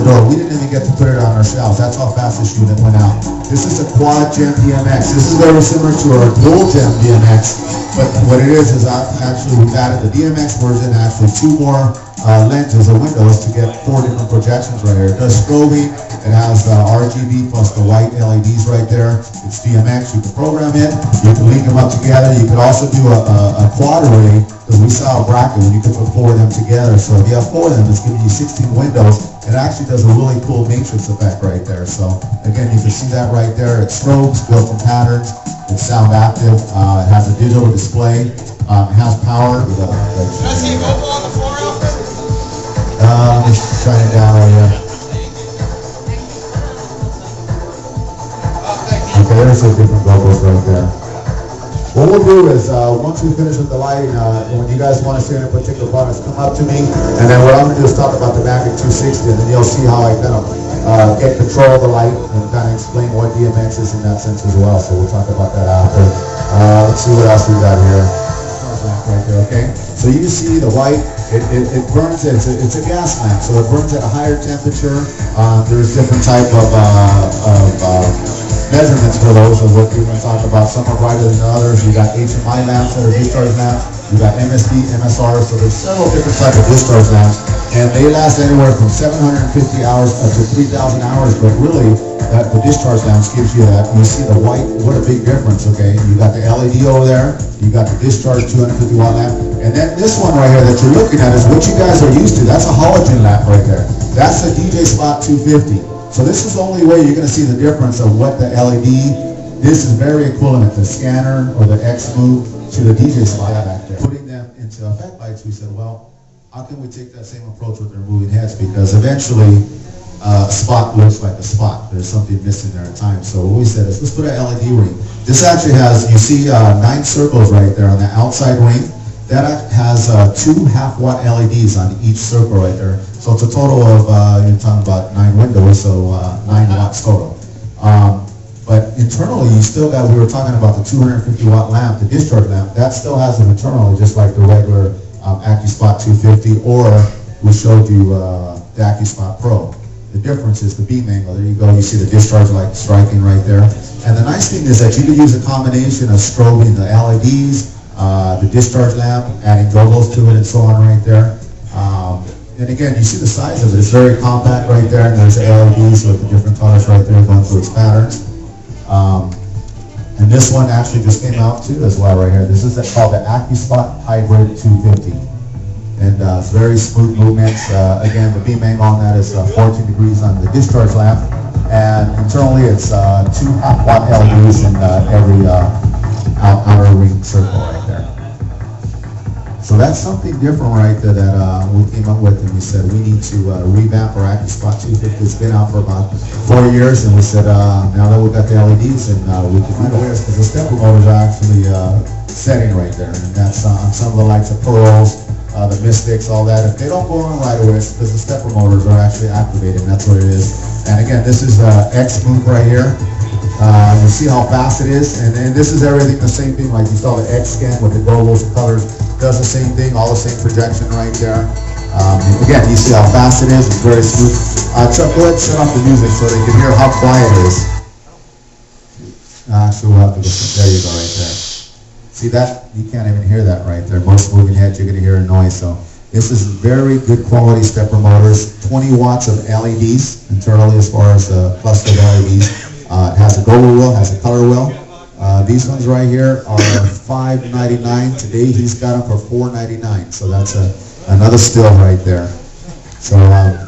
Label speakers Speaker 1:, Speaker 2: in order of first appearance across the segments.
Speaker 1: door. We didn't even get to put it on our shelves. That's how fast this unit went out. This is a quad gem DMX. This is very similar to our dual gem DMX, but what it is actually we've added the DMX version, actually 2 more lenses or windows to get 4 different projections right here. It does strobing. It has RGB plus the white LEDs right there. It's DMX. You can program it. You can link them up together. You could also do a quad array, because we saw a bracket when you could put 4 of them together. So if you have 4 of them, it's giving you 16 windows. It actually does a really cool matrix effect right there. So again, you can see that right there. It strobes, built-in patterns. It's sound active. It has a digital display. It has power.
Speaker 2: Can I see a mobile on the floor real quick?
Speaker 1: Just trying it down right here. Okay, there's some different logos right there. What we'll do is, once we finish with the lighting, when you guys want to see any particular products, come up to me, and then what I'm going to do is talk about the Magic 260, and then you'll see how I kind of get control of the light and kind of explain what DMX is in that sense as well. So we'll talk about that after. Let's see what else we got here. Right there, okay? So you can see the white, it burns, it's a gas lamp, so it burns at a higher temperature. There's different type of measurements for those of what we're going to talk about. Some are brighter than others. You got HMI lamps that are discharge lamps. You got MSD, MSR, so there's several different types of discharge lamps. And they last anywhere from 750 hours up to 3,000 hours, but really, the discharge lamps gives you that. You see the white, what a big difference, okay? You got the LED over there. You got the discharge 250 watt lamp. And then this one right here that you're looking at is what you guys are used to. That's a halogen lamp right there. That's the DJ Spot 250. So this is the only way you're going to see the difference of what the LED, this is very equivalent to the scanner or the X-Move to the DJ Spot back there. Putting them into effect lights, we said, well, how can we take that same approach with their moving heads? Because eventually, spot looks like a spot. There's something missing there at times. So what we said is, let's put an LED ring. This actually has, you see 9 circles right there on the outside ring. That has 2 half-watt LEDs on each circle right there. So it's a total of, you're talking about 9 windows, so 9 watts total. But internally, you still got, we were talking about the 250 watt lamp, the discharge lamp, that still has them internally, just like the regular AccuSpot 250, or we showed you the AccuSpot Pro. The difference is the beam angle. There you go, you see the discharge light striking right there. And the nice thing is that you can use a combination of strobing the LEDs, the discharge lamp, adding gogos to it and so on right there. And again, you see the size of it. It's very compact right there, and there's the LEDs with the different colors right there going through its patterns. And this one actually just came out too as well right here. This is called the AccuSpot Hybrid 250. And it's very smooth movements. Again, the beam angle on that is 14 degrees on the discharge lamp. And internally, it's 2 half-watt LEDs in every outer ring circle right there. So that's something different right there that we came up with, and we said we need to revamp our AccuSpot 250. It's been out for about 4 years, and we said now that we've got the LEDs, and we can find a way, because the stepper motors are actually setting right there, and that's on some of the lights of Pearls, the Mystics, all that. If they don't go on right away, it's because the stepper motors are actually activated, and that's what it is. And again, this is X-Move right here. You see how fast it is, and this is everything the same thing, like you saw the X-Scan with the gogos and colors. Does the same thing, all the same projection right there. Again, you see how fast it is. It's very smooth. Chuck, go ahead and shut off the music so they can hear how quiet it is. So we'll have to go. There you go, right there. See that? You can't even hear that right there. Most moving heads, you're going to hear a noise. So this is very good quality stepper motors. 20 watts of LEDs internally, as far as the cluster of LEDs. It has a gogo wheel, has a color wheel. These ones right here are $5.99. Today he's got them for $4.99. So that's another steal right there. So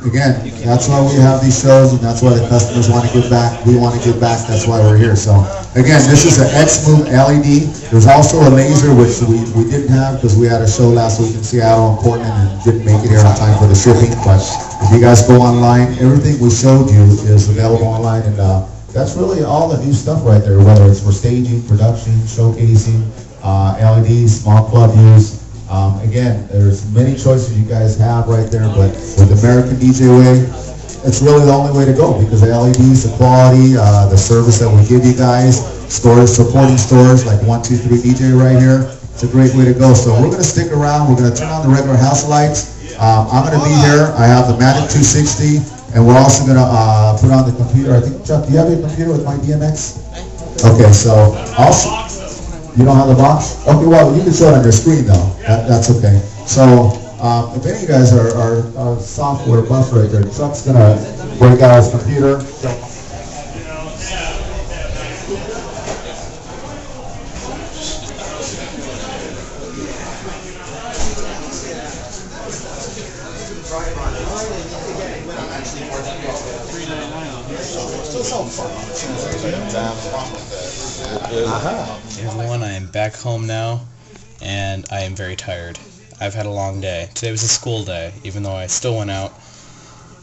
Speaker 1: again, that's why we have these shows, and that's why the customers want to give back. We want to give back. That's why we're here. So again, this is an X-Move LED. There's also a laser, which we didn't have because we had a show last week in Seattle and Portland and didn't make it here on time for the shipping. But if you guys go online, everything we showed you is available online, and that's really all the new stuff right there, whether it's for staging, production, showcasing, LEDs, small club use. Again, there's many choices you guys have right there, but with AmericanDJ way, it's really the only way to go, because the LEDs, the quality, the service that we give you guys, stores, supporting stores like 123DJ right here, it's a great way to go. So we're going to stick around. We're going to turn on the regular house lights. I'm going to be here. I have the Magic 260. And we're also going to put on the computer. I think, Chuck, do you have a computer with my DMX? Okay, so also, you don't have the box? Okay, well, you can show it on your screen though. That's okay. So, if any of you guys are software buff right there, Chuck's going to break out his computer.
Speaker 3: Hey everyone, I am back home now, and I am very tired. I've had a long day. Today was a school day, even though I still went out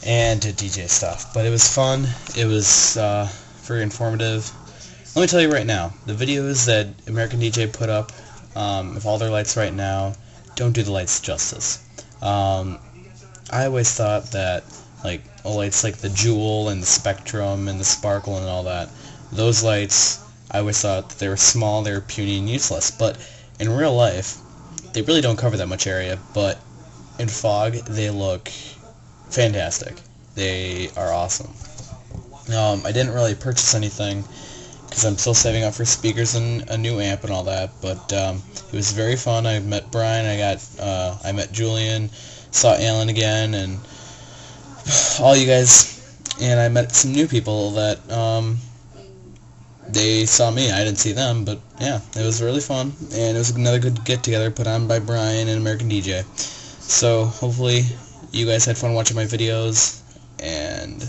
Speaker 3: and did DJ stuff. But it was fun. It was very informative. Let me tell you right now, the videos that AmericanDJ put up, of all their lights right now, don't do the lights justice. I always thought that lights like the Jewel and the Spectrum and the Sparkle and all that, those lights, I always thought that they were small, they were puny and useless, but in real life, they really don't cover that much area, but in fog, they look fantastic. They are awesome. I didn't really purchase anything, because I'm still saving up for speakers and a new amp and all that, but it was very fun. I met Brian, I met Julian, saw Alan again, and all you guys, and I met some new people that, they saw me. I didn't see them, but yeah, it was really fun, and it was another good get-together put on by Brian and AmericanDJ. So, hopefully, you guys had fun watching my videos, and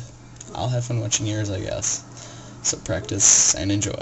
Speaker 3: I'll have fun watching yours, I guess. So practice and enjoy.